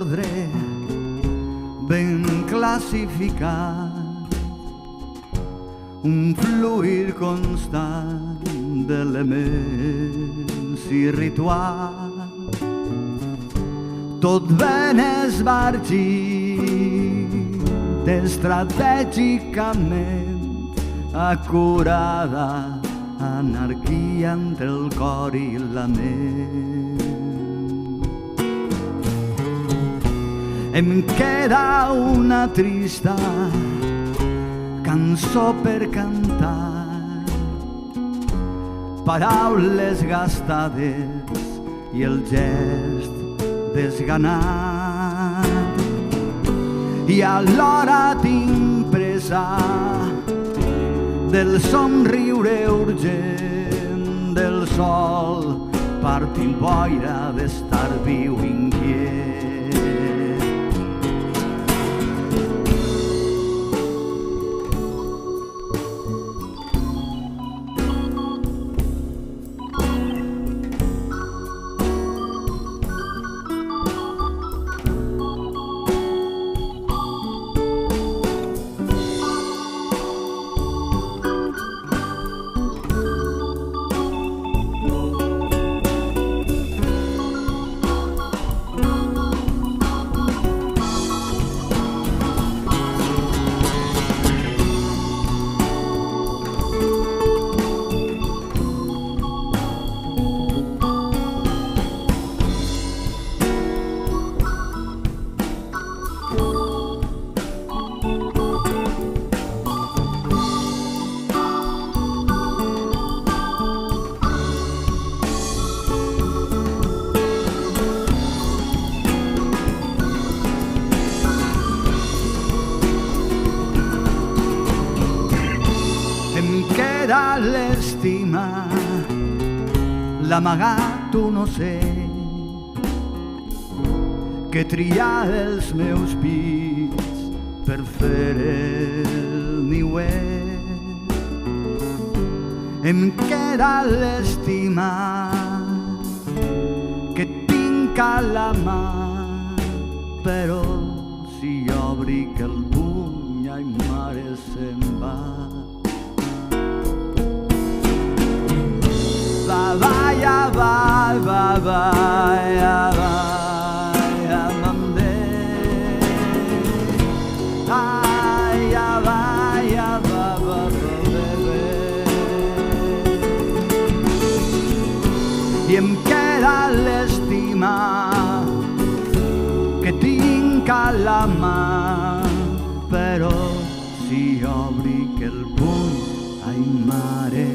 ordre ben classificat, un fluir constant d'elements i rituals, tot ben esbargit estratègicament, acurada anarquia entre el cor i la ment. Em queda una trista cançó per cantar, paraules gastades i el gest desganat, i alhora tinc presa del somriure urgent del sol, partint boira d'estar viu inquiet. L'estima, l'amagat un ocell que tria els meus pits per fer el niuet. Em queda l'estima que tinc a la mà, però si obric el puny, ai mare, se'n va. Bye, bye, bye, bye, bye, amande. Ay, bye, bye, i em queda l'estima que tinc a la mà, però si obric el puny, ai mare,